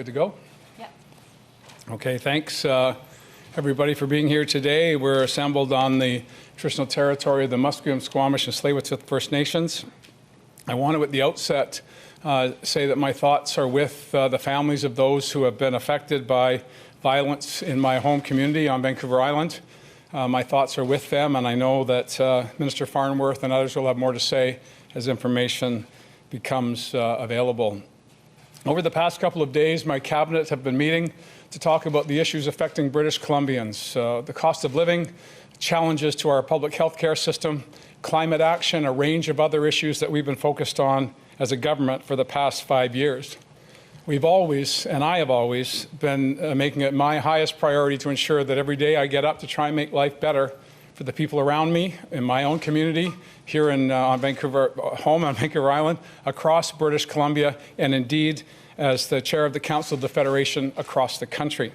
Good to go? Yep. Okay, thanks everybody for being here today. We're assembled on the traditional territory of the Musqueam, Squamish, and Tsleil-Waututh First Nations. I want to, at the outset, say that my thoughts are with the families of those who have been affected by violence in my home community on Vancouver Island. My thoughts are with them, and I know that Minister Farnworth and others will have more to say as information becomes available. Over the past couple of days, my cabinet have been meeting to talk about the issues affecting British Columbians, the cost of living, challenges to our public health care system, climate action, a range of other issues that we've been focused on as a government for the past 5 years. We've always, and I have always, been making it my highest priority to ensure that every day I get up to try and make life better for the people around me, in my own community, here on Vancouver Island, across British Columbia, and indeed as the chair of the Council of the Federation across the country.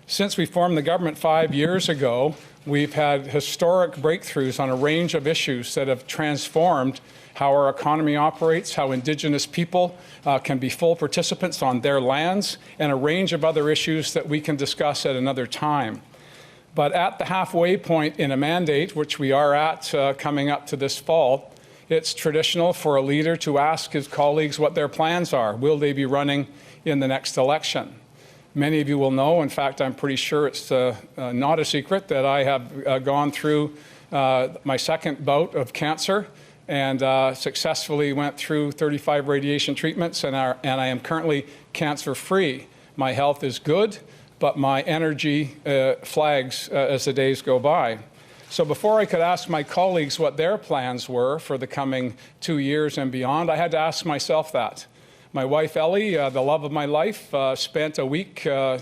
Since we formed the government 5 years ago, we've had historic breakthroughs on a range of issues that have transformed how our economy operates, how Indigenous people can be full participants on their lands, and a range of other issues that we can discuss at another time. But at the halfway point in a mandate, which we are at coming up to this fall, it's traditional for a leader to ask his colleagues what their plans are. Will they be running in the next election? Many of you will know, in fact, I'm pretty sure it's not a secret, that I have gone through my second bout of cancer and successfully went through 35 radiation treatments, and I am currently cancer-free. My health is good, but my energy flags as the days go by. So before I could ask my colleagues what their plans were for the coming 2 years and beyond, I had to ask myself that. My wife, Ellie, the love of my life, spent a week, I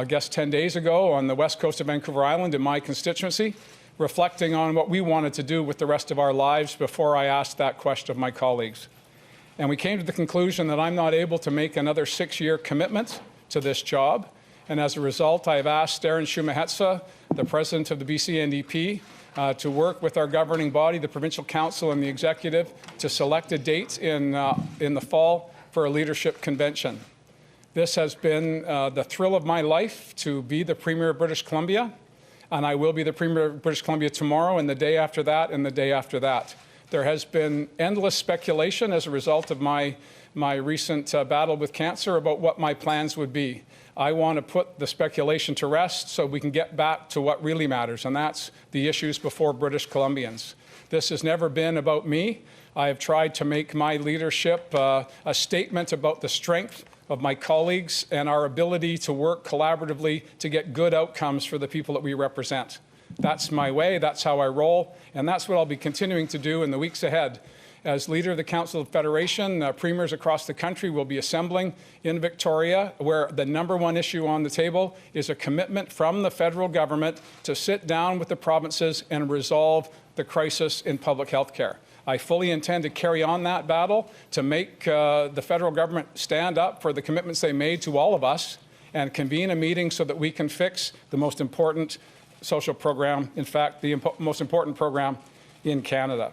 guess 10 days ago, on the west coast of Vancouver Island in my constituency, reflecting on what we wanted to do with the rest of our lives before I asked that question of my colleagues. And we came to the conclusion that I'm not able to make another 6-year commitment to this job. And as a result, I have asked Darren Shumahetsa, the president of the BC NDP, to work with our governing body, the Provincial Council and the Executive, to select a date in the fall for a leadership convention. This has been the thrill of my life to be the Premier of British Columbia, and I will be the Premier of British Columbia tomorrow and the day after that and the day after that. There has been endless speculation as a result of my recent battle with cancer about what my plans would be. I want to put the speculation to rest so we can get back to what really matters, and that's the issues before British Columbians. This has never been about me. I have tried to make my leadership a statement about the strength of my colleagues and our ability to work collaboratively to get good outcomes for the people that we represent. That's my way, that's how I roll, and that's what I'll be continuing to do in the weeks ahead. As leader of the Council of Federation, premiers across the country will be assembling in Victoria, where the #1 issue on the table is a commitment from the federal government to sit down with the provinces and resolve the crisis in public health care. I fully intend to carry on that battle to make the federal government stand up for the commitments they made to all of us and convene a meeting so that we can fix the most important social program, in fact, the most important program in Canada.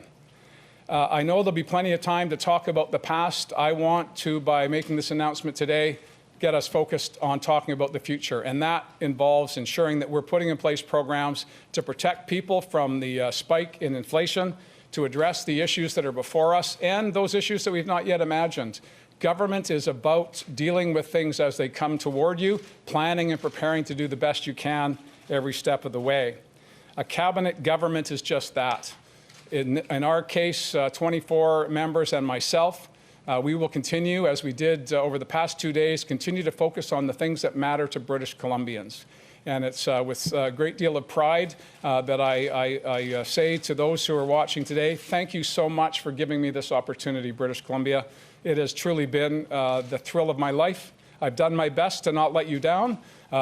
I know there'll be plenty of time to talk about the past. I want to, by making this announcement today, get us focused on talking about the future. And that involves ensuring that we're putting in place programs to protect people from the spike in inflation, to address the issues that are before us and those issues that we've not yet imagined. Government is about dealing with things as they come toward you, planning and preparing to do the best you can every step of the way. A cabinet government is just that. In our case, 24 members and myself, we will continue, as we did over the past 2 days, continue to focus on the things that matter to British Columbians. And it's with a great deal of pride that I say to those who are watching today, thank you so much for giving me this opportunity, British Columbia. It has truly been the thrill of my life. I've done my best to not let you down.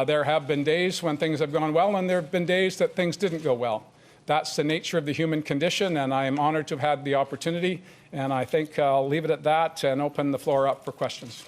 There have been days when things have gone well, and there have been days that things didn't go well. That's the nature of the human condition, and I am honored to have had the opportunity. And I think I'll leave it at that and open the floor up for questions.